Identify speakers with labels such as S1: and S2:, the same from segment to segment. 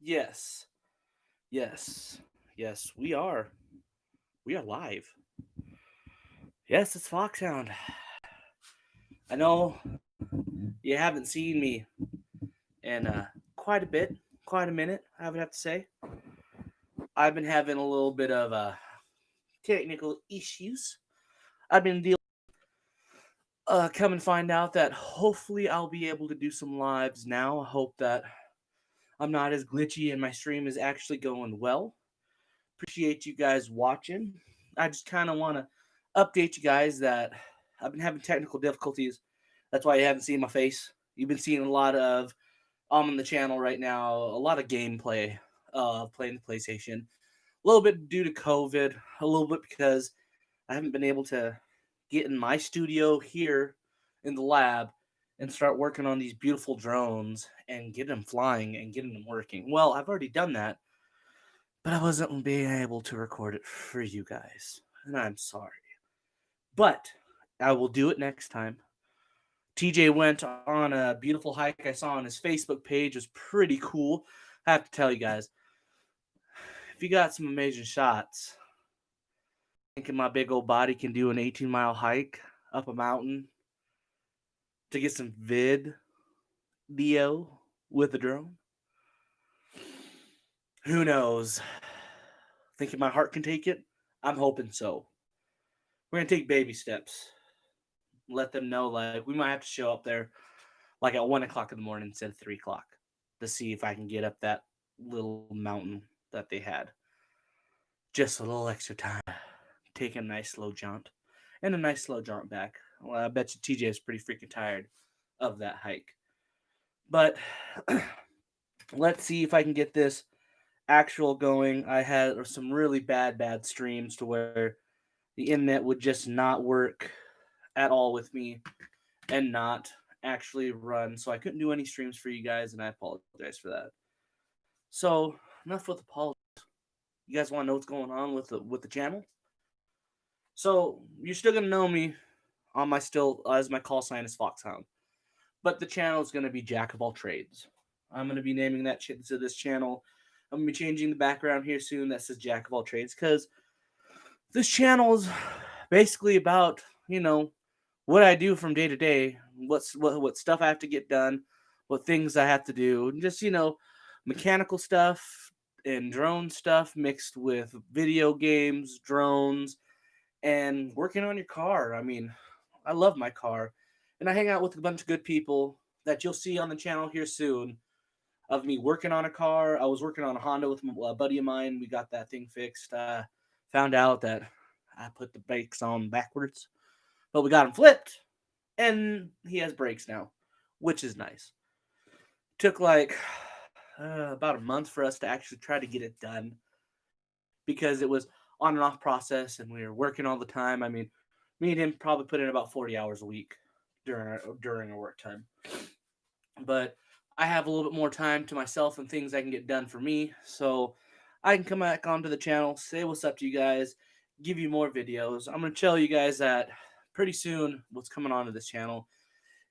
S1: Yes, yes, yes, we are. We are live. Yes, it's Foxhound. I know you haven't seen me in quite a bit, quite a minute, I would have to say. I've been having a little bit of technical issues. I've been dealing. Come and find out that hopefully I'll be able to do some lives now. I hope that I'm not as glitchy and my stream is actually going well. Appreciate you guys watching. I just kind of want to update you guys that I've been having technical difficulties. That's why you haven't seen my face. You've been seeing a lot of on the channel right now, a lot of gameplay of playing the PlayStation. A little bit due to COVID, a little bit because I haven't been able to get in my studio here in the lab and start working on these beautiful drones and get them flying and getting them working. Well, I've already done that, but I wasn't being able to record it for you guys, and I'm sorry. But I will do it next time. TJ went on a beautiful hike I saw on his Facebook page. It was pretty cool. I have to tell you guys, if you got some amazing shots, thinking my big old body can do an 18-mile hike up a mountain to get some video with a drone, who knows? Thinking my heart can take it? I'm hoping so. We're gonna take baby steps. Let them know like we might have to show up there like at 1 o'clock in the morning instead of 3 o'clock to see if I can get up that little mountain that they had. Just a little extra time. Take a nice slow jaunt and a nice slow jaunt back. Well, I bet you TJ is pretty freaking tired of that hike. But let's see if I can get this actual going. I had some really bad streams to where the internet would just not work at all with me and not actually run. So I couldn't do any streams for you guys, and I apologize for that. So enough with apologies. You guys want to know what's going on with the channel? So you're still gonna know me on my still as my call sign is Foxhound, but the channel is gonna be Jack of all trades. I'm gonna be naming that to this channel. I'm gonna be changing the background here soon that says Jack of all trades because this channel is basically about what I do from day to day, what stuff I have to get done, what things I have to do, and just mechanical stuff and drone stuff mixed with video games, drones, and working on your car. I mean, I love my car, and I hang out with a bunch of good people that you'll see on the channel here soon. Of me working on a car, I was working on a Honda with a buddy of mine. We got that thing fixed. Found out that I put the brakes on backwards, but we got them flipped, and he has brakes now, which is nice. Took like about a month for us to actually try to get it done because it was on and off process, and we were working all the time. I mean, me and him probably put in about 40 hours a week during our work time. But I have a little bit more time to myself and things I can get done for me, so I can come back onto the channel, say what's up to you guys, give you more videos. I'm gonna tell you guys that pretty soon what's coming onto this channel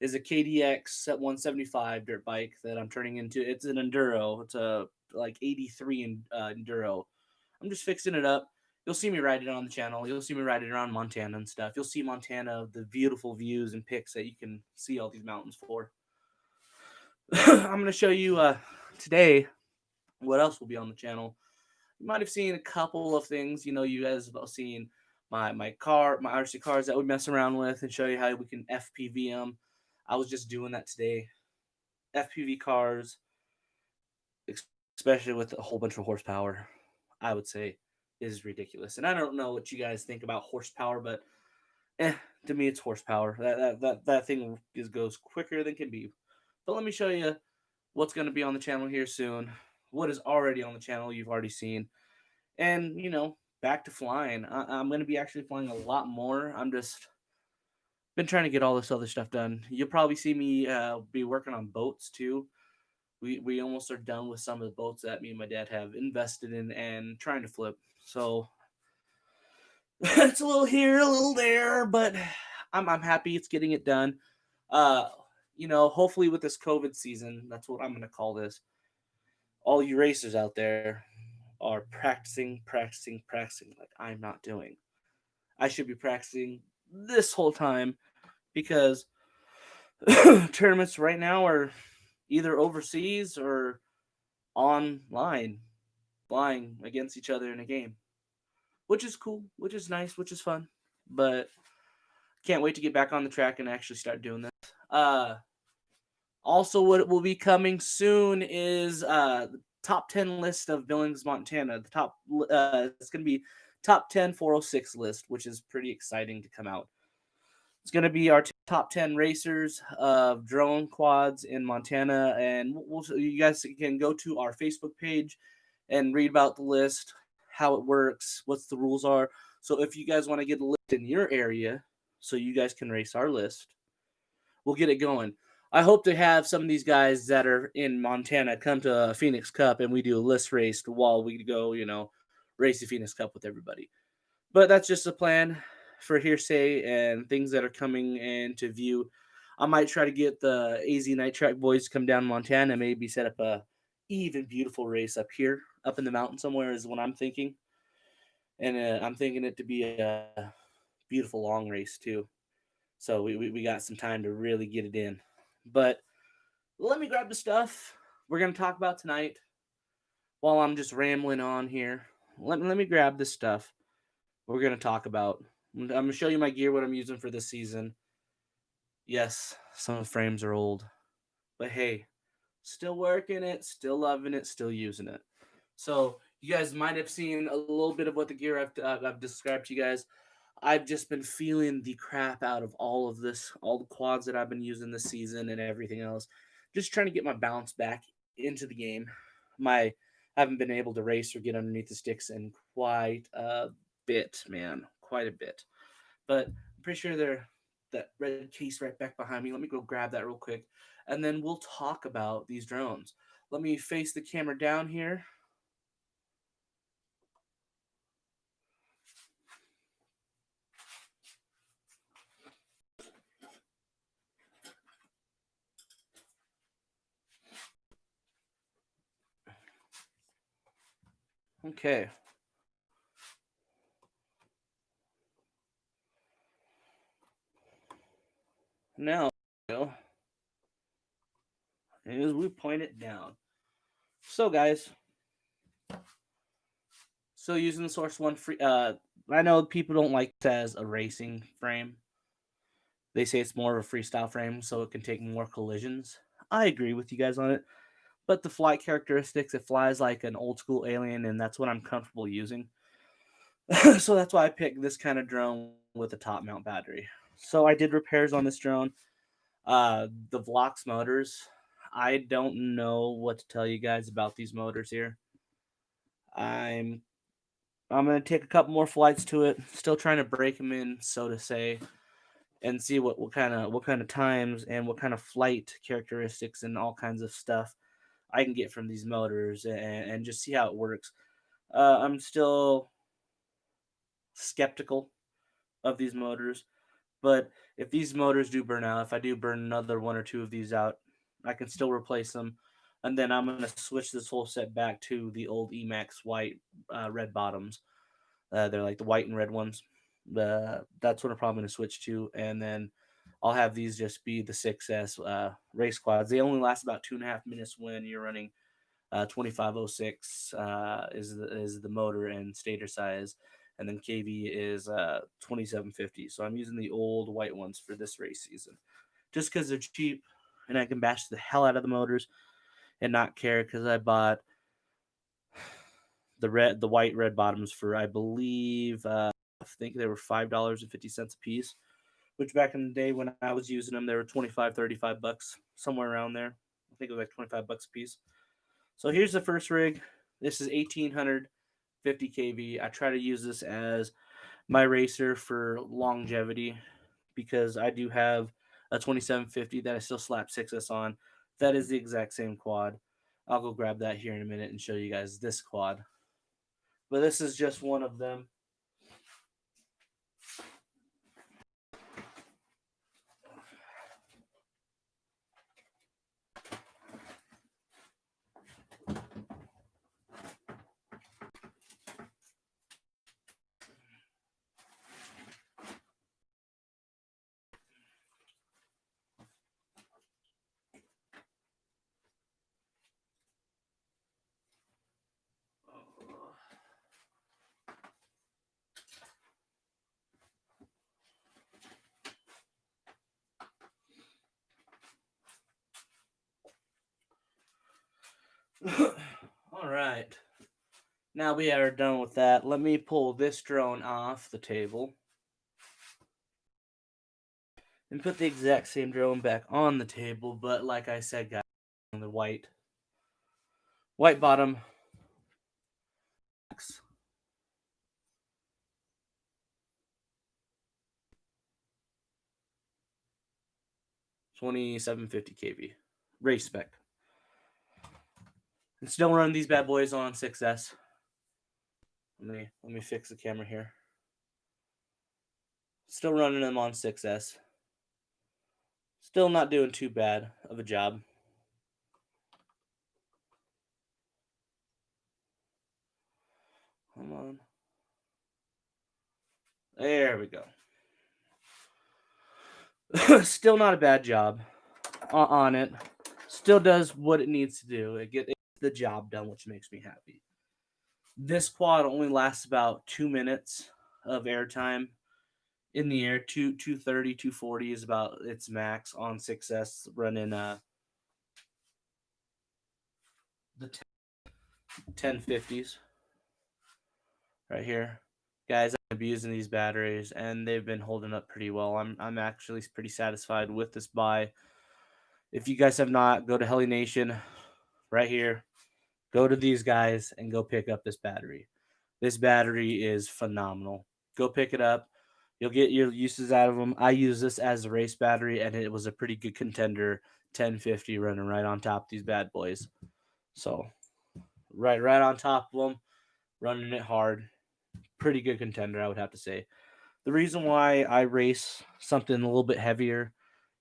S1: is a KDX at 175 dirt bike that I'm turning into. It's an enduro. It's a like 83 enduro. I'm just fixing it up. You'll see me ride it on the channel. You'll see me ride it around Montana and stuff. You'll see Montana, the beautiful views and pics that you can see all these mountains for. I'm going to show you today what else will be on the channel. You might have seen a couple of things. You guys have seen my RC cars that we mess around with and show you how we can FPV them. I was just doing that today. FPV cars, especially with a whole bunch of horsepower, I would say is ridiculous. And I don't know what you guys think about horsepower, but to me it's horsepower. That thing goes quicker than can be. But let me show you what's going to be on the channel here soon. What is already on the channel you've already seen. And, back to flying. I'm going to be actually flying a lot more. I'm just been trying to get all this other stuff done. You'll probably see me be working on boats too. We almost are done with some of the boats that me and my dad have invested in and trying to flip. So it's a little here, a little there, but I'm happy it's getting it done. Uh, hopefully with this COVID season, that's what I'm gonna call this. all you racers out there are practicing, like I'm not doing. I should be practicing this whole time because tournaments right now are either overseas or online, flying against each other in a game, which is cool, which is nice, which is fun. But can't wait to get back on the track and actually start doing this. Also, what will be coming soon is the top 10 list of Billings, Montana. The top it's going to be top 10 406 list, which is pretty exciting to come out. It's going to be our top 10 racers of drone quads in Montana, and you guys can go to our Facebook page and read about the list, how it works, what the rules are. So if you guys want to get a list in your area, so you guys can race our list, we'll get it going. I hope to have some of these guys that are in Montana come to a Phoenix Cup and we do a list race while we go, race the Phoenix Cup with everybody. But that's just a plan for hearsay and things that are coming into view. I might try to get the AZ Night Track boys to come down to Montana and maybe set up a even beautiful race up here, up in the mountain somewhere is what I'm thinking. And I'm thinking it to be a beautiful long race too. So we got some time to really get it in. But let me grab the stuff we're going to talk about tonight while I'm just rambling on here. Let me grab this stuff we're going to talk about. I'm going to show you my gear, what I'm using for this season. Yes, some of the frames are old. But hey, still working it, still loving it, still using it. So you guys might have seen a little bit of what the gear I've described to you guys. I've just been feeling the crap out of all of this, all the quads that I've been using this season and everything else. Just trying to get my balance back into the game. I haven't been able to race or get underneath the sticks in quite a bit, man. Quite a bit. But I'm pretty sure that red case right back behind me. Let me go grab that real quick. And then we'll talk about these drones. Let me face the camera down here. Okay. Now, as we point it down. So, guys, using the Source One free. I know people don't like it as a racing frame. They say it's more of a freestyle frame, so it can take more collisions. I agree with you guys on it, but the flight characteristics, it flies like an old school alien, and that's what I'm comfortable using. So that's why I picked this kind of drone with a top mount battery. So I did repairs on this drone. The Vlox motors. I don't know what to tell you guys about these motors here. I'm gonna take a couple more flights to it. Still trying to break them in, so to say, and see what kind of times and what kind of flight characteristics and all kinds of stuff I can get from these motors and just see how it works. I'm still skeptical of these motors, but if these motors do burn out, if I do burn another one or two of these out, I can still replace them. And then I'm going to switch this whole set back to the old Emax white red bottoms. They're like the white and red ones. That's what I'm probably going to switch to. And then I'll have these just be the 6S race quads. They only last about 2.5 minutes when you're running 2506 is the motor and stator size, and then KV is 2750. So I'm using the old white ones for this race season, just because they're cheap and I can bash the hell out of the motors and not care because I bought the white red bottoms for I believe I think they were $5.50 a piece, which back in the day when I was using them they were 25 35 bucks, somewhere around there. I think it was like 25 bucks a piece. So here's the first rig. This is 1850 kV. I try to use this as my racer for longevity because I do have a 2750 that I still slap 6S on. That is the exact same quad. I'll go grab that here in a minute and show you guys this quad. But this is just one of them. All right. Now we are done with that. Let me pull this drone off the table and put the exact same drone back on the table. But like I said, guys, on the white bottom. 2750 kV race spec. And still running these bad boys on 6S. Let me fix the camera here. Still running them on 6S. Still not doing too bad of a job. Come on. There we go. Still not a bad job on it. Still does what it needs to do. It gets the job done, which makes me happy. This quad only lasts about 2 minutes of airtime in the air. 230, 240 is about its max on 6S running the 1050s right here. Guys, I've been using these batteries and they've been holding up pretty well. I'm actually pretty satisfied with this buy. If you guys have not, go to Heli Nation right here. Go to these guys and go pick up this battery. This battery is phenomenal. Go pick it up. You'll get your uses out of them. I use this as a race battery, and it was a pretty good contender 1050 running right on top of these bad boys. So, right on top of them, running it hard. Pretty good contender, I would have to say. The reason why I race something a little bit heavier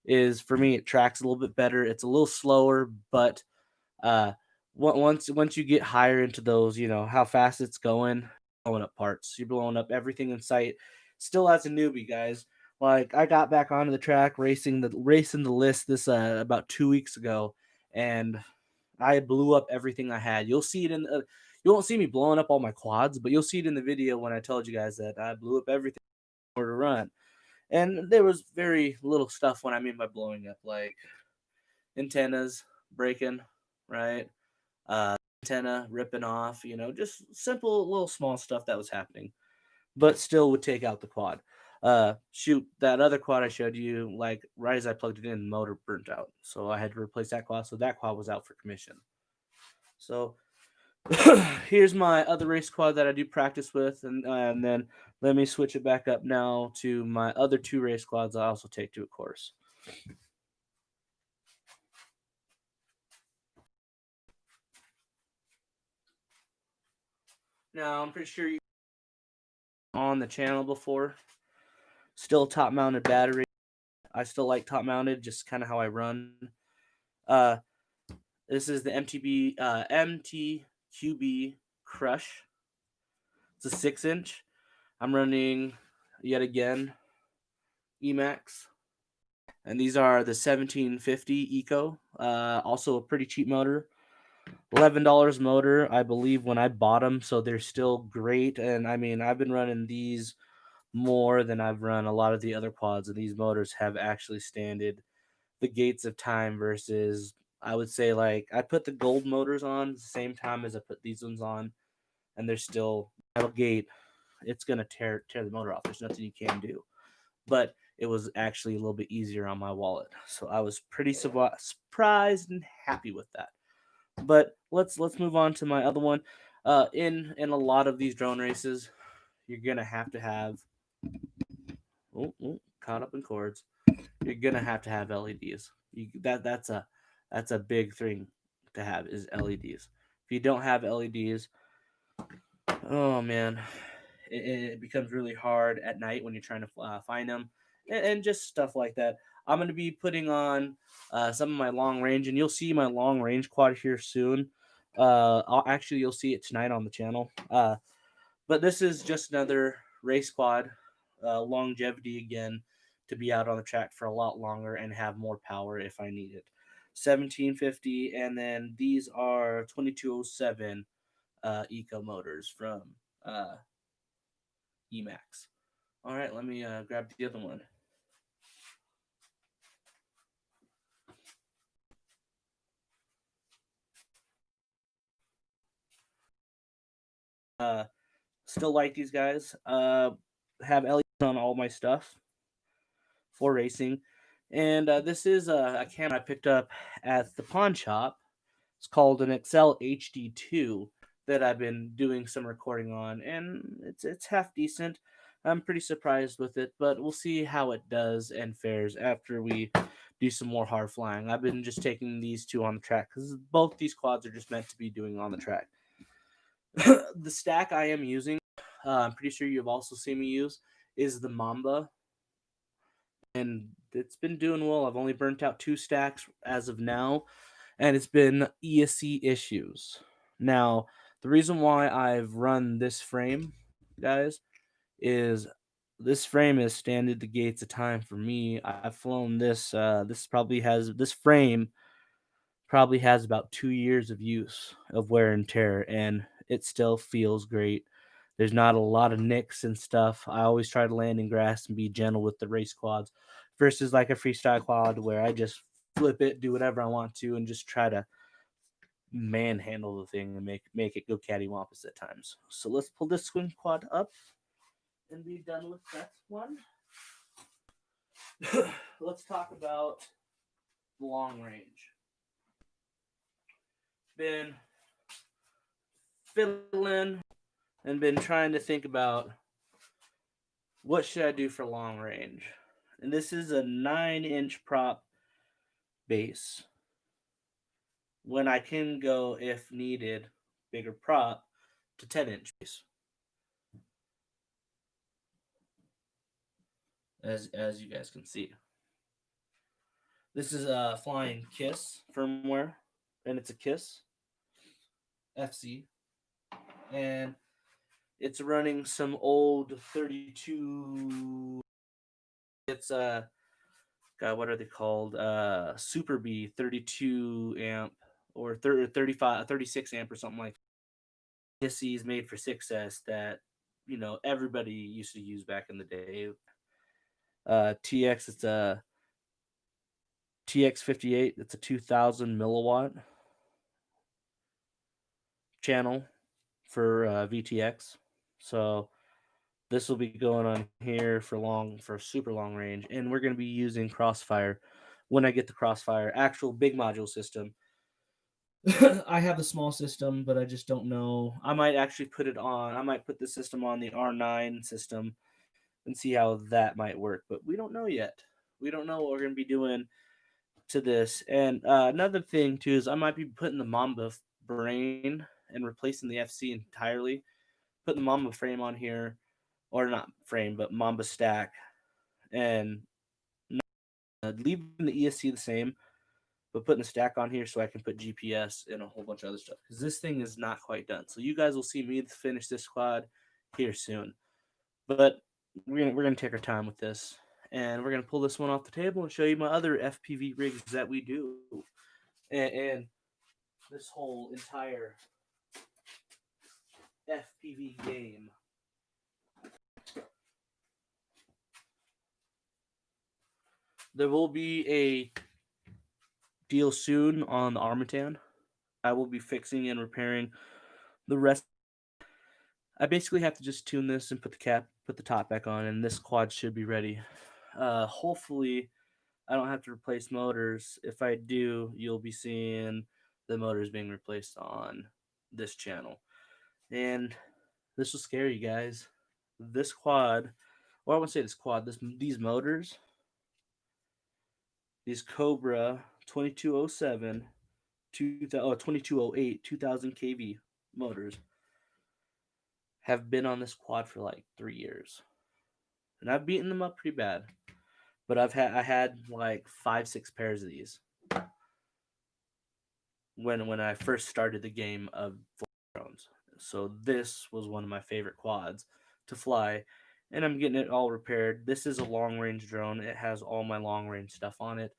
S1: is for me, it tracks a little bit better. It's a little slower, but once you get higher into those, you know how fast it's going, blowing up parts. You're blowing up everything in sight. Still as a newbie, guys. Like I got back onto the track racing the list this about 2 weeks ago, and I blew up everything I had. You'll see it in the, you won't see me blowing up all my quads, but you'll see it in the video when I told you guys that I blew up everything for to run. And there was very little stuff when I mean by blowing up, like antennas breaking, right? Antenna ripping off, just simple little small stuff that was happening, but still would take out the quad. Shoot, that other quad I showed you, like right as I plugged it in, the motor burnt out. So I had to replace that quad. So that quad was out for commission. So here's my other race quad that I do practice with. And then let me switch it back up now to my other 2 race quads I also take to a course. Now, I'm pretty sure you on the channel before. Still top mounted battery. I still like top mounted, just kind of how I run. This is the MTQB Crush. It's a 6-inch. I'm running yet again Emax, and these are the 1750 Eco. Also a pretty cheap motor. $11 motor, I believe, when I bought them, so they're still great. And I mean, I've been running these more than I've run a lot of the other quads, and these motors have actually standed the gates of time versus, I would say, like I put the gold motors on the same time as I put these ones on, and they're still metal gate. It's gonna tear the motor off. There's nothing you can do. But it was actually a little bit easier on my wallet, so I was pretty surprised and happy with that. But let's move on to my other one. In a lot of these drone races, you're gonna have to have caught up in cords. You're gonna have to have LEDs. That's a big thing to have is LEDs. If you don't have LEDs, oh man, it becomes really hard at night when you're trying to find them, and just stuff like that. I'm gonna be putting on some of my long range, and you'll see my long range quad here soon. You'll see it tonight on the channel. But this is just another race quad, longevity again, to be out on the track for a lot longer and have more power if I need it. 1750, and then these are 2207 Eco motors from Emax. All right, let me grab the other one. Still like these guys. Have LEDs on all my stuff for racing. And this is a camera I picked up at the pawn shop. It's called an Excel HD2 that I've been doing some recording on, and it's half decent. I'm pretty surprised with it, but we'll see how it does and fares after we do some more hard flying. I've been just taking these two on the track because both these quads are just meant to be doing on the track. The stack I am using, I'm pretty sure you've also seen me use, is the Mamba, and it's been doing well. I've only burnt out 2 stacks as of now, and it's been ESC issues. Now, the reason why I've run this frame, guys, is this frame has standed the gates of time for me. I've flown this. This frame probably has about 2 years of use of wear and tear, and it still feels great. There's not a lot of nicks and stuff. I always try to land in grass and be gentle with the race quads versus like a freestyle quad where I just flip it, do whatever I want to, and just try to manhandle the thing and make it go cattywampus at times. So let's pull this swing quad up and be done with that one. Let's talk about long range. Been fiddling and been trying to think about what should I do for long range. And this is a 9-inch prop base. When I can go, if needed, bigger prop to 10-inch base. As you guys can see. This is a Flying Kiss firmware, and it's a Kiss FC, and it's running some old 32. It's God, what are they called? Super B 32 amp or 35, 36 amp or something like. Kissy is made for 6S that everybody used to use back in the day. TX, it's a TX58. It's a 2000 milliwatt channel for VTX. So this will be going on here for super long range, and we're going to be using Crossfire when I get the Crossfire actual big module system. I have a small system, but I just don't know. I might actually put it on. I might put the system on the R9 system and see how that might work, but we don't know yet. We don't know what we're going to be doing to this. And another thing too is I might be putting the Mamba brain and replacing the FC entirely. Putting the Mamba frame on here, or not frame, but Mamba stack, and leaving the ESC the same, but putting the stack on here so I can put GPS and a whole bunch of other stuff because this thing is not quite done. So you guys will see me finish this quad here soon. But we're gonna take our time with this, and we're gonna pull this one off the table and show you my other FPV rigs that we do, and this whole entire FPV game. There will be a deal soon on the Armatan. I will be fixing and repairing the rest. I basically have to just tune this and put the top back on, and this quad should be ready. Hopefully, I don't have to replace motors. If I do, you'll be seeing the motors being replaced on this channel. And this will scare you guys. This quad, or I won't say this quad, these motors, these Cobra 2207, 2208, 2000 kV motors have been on this quad for like 3 years. And I've beaten them up pretty bad. But I had like 5-6 pairs of these when I first started the game of drones. So this was one of my favorite quads to fly, and I'm getting it all repaired. This is a long range drone. It has all my long range stuff on it.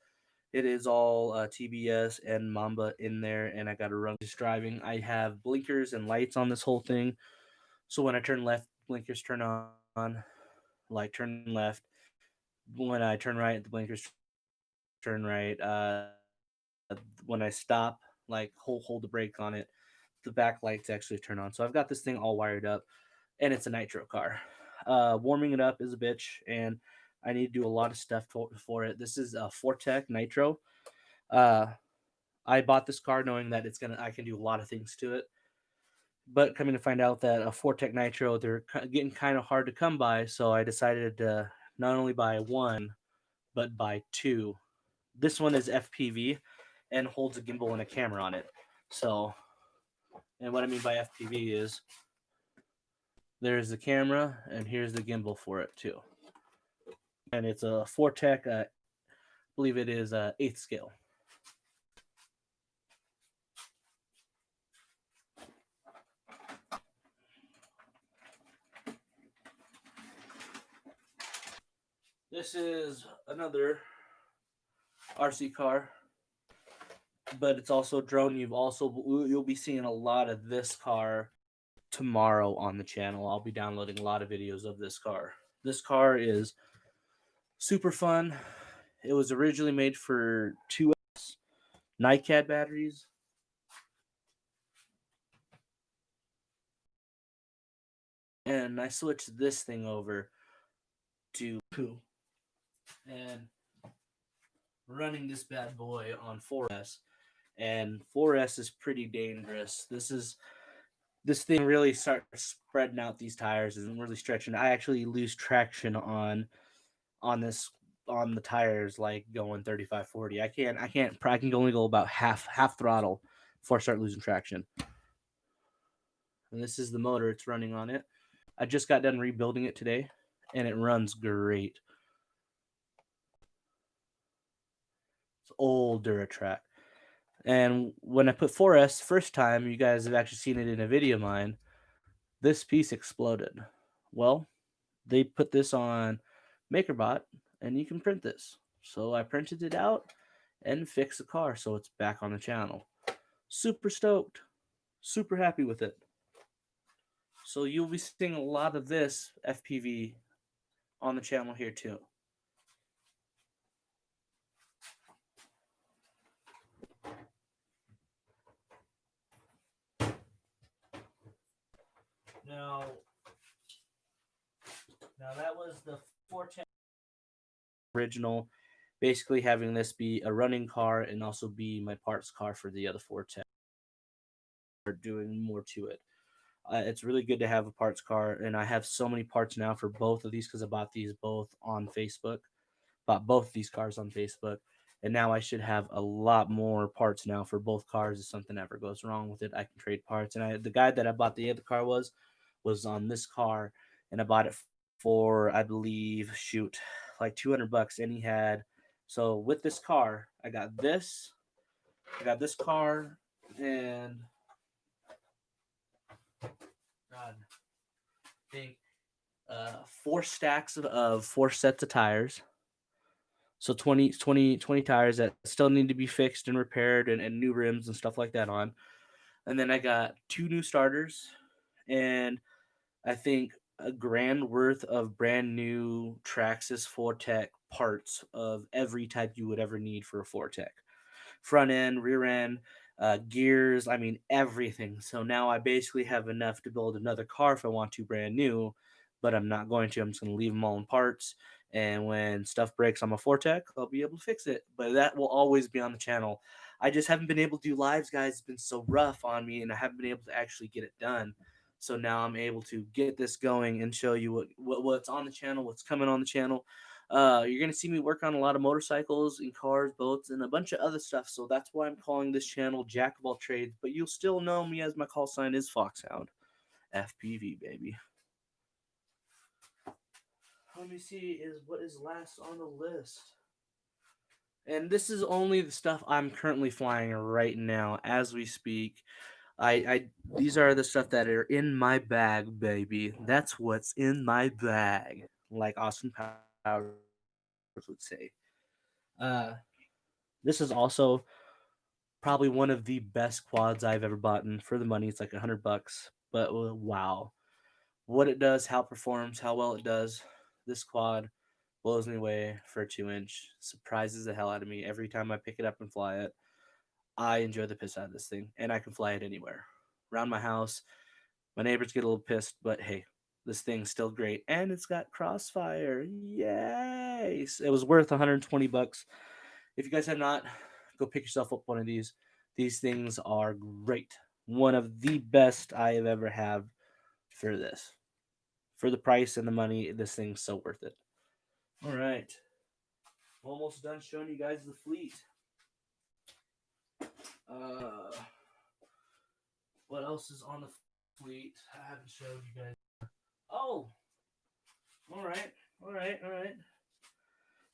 S1: It is all TBS and Mamba in there, and I got to run just driving. I have blinkers and lights on this whole thing, so when I turn left, blinkers turn on, light turn left. When I turn right, the blinkers turn right. When I stop, like hold the brake on it, the back lights actually turn on. So I've got this thing all wired up, and it's a nitro car. Warming it up is a bitch, and I need to do a lot of stuff for it. This is a Fortec Nitro. Uh, I bought this car knowing that I can do a lot of things to it. But coming to find out that a Fortec Nitro, they're getting kind of hard to come by, so I decided to not only buy one, but buy two. This one is FPV and holds a gimbal and a camera on it. So, and what I mean by FPV is there's the camera and here's the gimbal for it too. And it's a Fortec, I believe it is 8th scale. This is another RC car, but it's also a drone. You'll be seeing a lot of this car tomorrow on the channel. I'll be downloading a lot of videos of this car. This car is super fun. It was originally made for 2S NiCad batteries. And I switched this thing over to Poo. And running this bad boy on 4S. And 4S is pretty dangerous. This thing really starts spreading out these tires and really stretching. I actually lose traction on the tires like going 35 40. I can only go about half throttle before I start losing traction. And this is the motor it's running on it. I just got done rebuilding it today and it runs great. It's old Duratrack. And when I put 4S first time, you guys have actually seen it in a video of mine, this piece exploded. Well, they put this on MakerBot and you can print this. So I printed it out and fixed the car so it's back on the channel. Super stoked. Super happy with it. So you'll be seeing a lot of this FPV on the channel here too. Now that was the Fortec original, basically having this be a running car and also be my parts car for the other Fortec. We're doing more to it. It's really good to have a parts car, and I have so many parts now for both of these because I bought these both on Facebook. Bought both these cars on Facebook, and now I should have a lot more parts now for both cars. If something ever goes wrong with it, I can trade parts. And the guy that I bought the other car was on this car, and I bought it for, I believe, like $200, and he had. So with this car, I got this car, and God, I think 4 stacks of 4 sets of tires. So 20 tires that still need to be fixed and repaired and new rims and stuff like that on. And then I got 2 new starters and I think a grand worth of brand new Traxxas Fortec parts of every type you would ever need for a Fortec. Front end, rear end, gears, I mean everything. So now I basically have enough to build another car if I want to brand new, but I'm not going to. I'm just going to leave them all in parts. And when stuff breaks on my Fortec, I'll be able to fix it. But that will always be on the channel. I just haven't been able to do lives, guys. It's been so rough on me, and I haven't been able to actually get it done. So now I'm able to get this going and show you what's on the channel, what's coming on the channel. You're going to see me work on a lot of motorcycles and cars, boats, and a bunch of other stuff. So that's why I'm calling this channel Jack of All Trades. But you'll still know me as my call sign is Foxhound. FPV, baby. Let me see what is last on the list. And this is only the stuff I'm currently flying right now as we speak. These are the stuff that are in my bag, baby. That's what's in my bag, like Austin Powers would say. This is also probably one of the best quads I've ever bought. And for the money, it's like $100. But wow, what it does, how it performs, how well it does. This quad blows me away for a 2-inch. Surprises the hell out of me every time I pick it up and fly it. I enjoy the piss out of this thing, and I can fly it anywhere. around my house. My neighbors get a little pissed, but hey, this thing's still great, and it's got Crossfire. Yay! It was worth 120 bucks. If you guys have not, go pick yourself up one of these. These things are great. One of the best I have ever had for this. For the price and the money, this thing's so worth it. All right. Almost done showing you guys the fleet. What else is on the fleet? I haven't showed you guys. Oh, all right.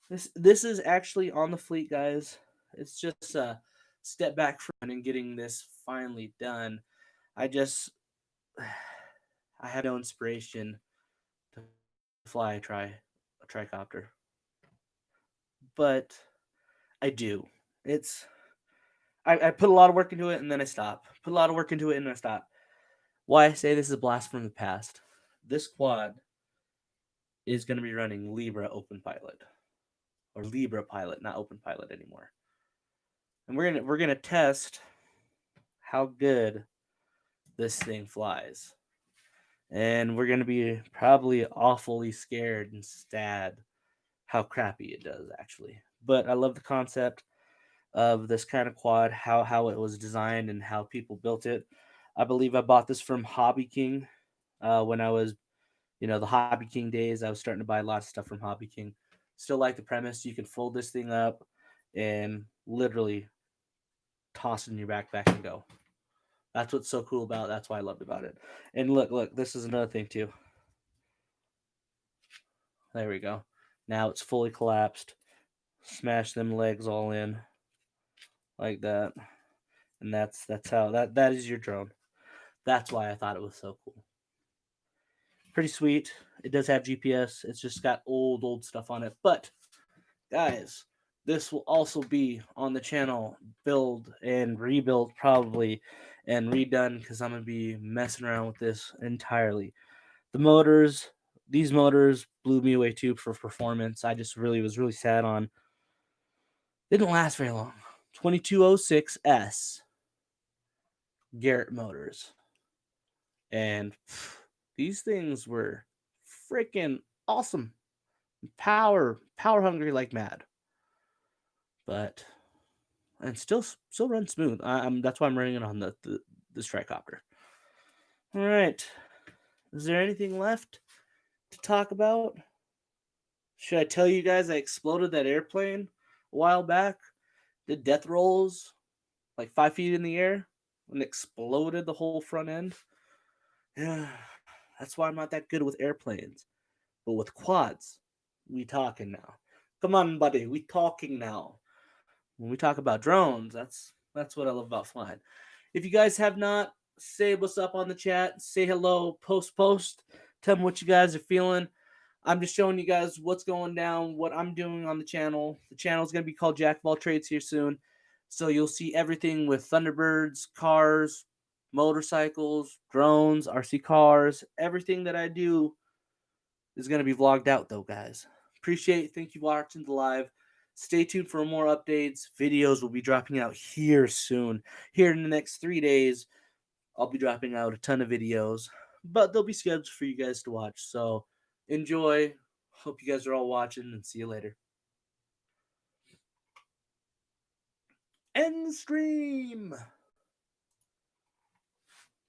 S1: This is actually on the fleet, guys. It's just a step back from and getting this finally done. I just I have no inspiration to fly a tricopter, but I do. It's I put a lot of work into it and then I stop. Put a lot of work into it and then I stop. Why I say this is a blast from the past. This quad is going to be running Libra Open Pilot or Libra Pilot, not Open Pilot anymore. And we're gonna test how good this thing flies. And we're gonna be probably awfully scared and sad how crappy it does actually. But I love the concept of this kind of quad, how it was designed and how people built it. I believe I bought this from Hobby King when I was, the Hobby King days. I was starting to buy a lot of stuff from Hobby King. Still like the premise. You can fold this thing up and literally toss it in your backpack and go. That's what's so cool about it. That's why I loved about it. And look, this is another thing too. There we go. Now it's fully collapsed. Smash them legs all in like that. And that's how that is your drone. That's why I thought it was so cool. Pretty sweet. It does have GPS. It's just got old stuff on it. But guys, this will also be on the channel, build and rebuilt probably, and redone because I'm gonna be messing around with this entirely. The motors, these motors blew me away too for performance. I just was really sad on. Didn't last very long. 2206S Garrett motors, and these things were freaking awesome. Power hungry like mad. But and still run smooth. That's why I'm running it on this tricopter. All right. Is there anything left to talk about? Should I tell you guys I exploded that airplane a while back? Did death rolls like 5 feet in the air and exploded the whole front end? Yeah, that's why I'm not that good with airplanes. But with quads, we talking now. Come on, buddy, we talking now. When we talk about drones, that's what I love about flying. If you guys have not, say what's up on the chat, say hello, post, tell me what you guys are feeling. I'm just showing you guys what's going down, what I'm doing on the channel. The channel is going to be called Jack of All Trades here soon. So you'll see everything with Thunderbirds, cars, motorcycles, drones, RC cars. Everything that I do is going to be vlogged out though, guys. Appreciate it. Thank you for watching the live. Stay tuned for more updates. Videos will be dropping out here soon. Here in the next 3 days, I'll be dropping out a ton of videos, but they'll be scheduled for you guys to watch. So enjoy. Hope you guys are all watching and see you later. End stream.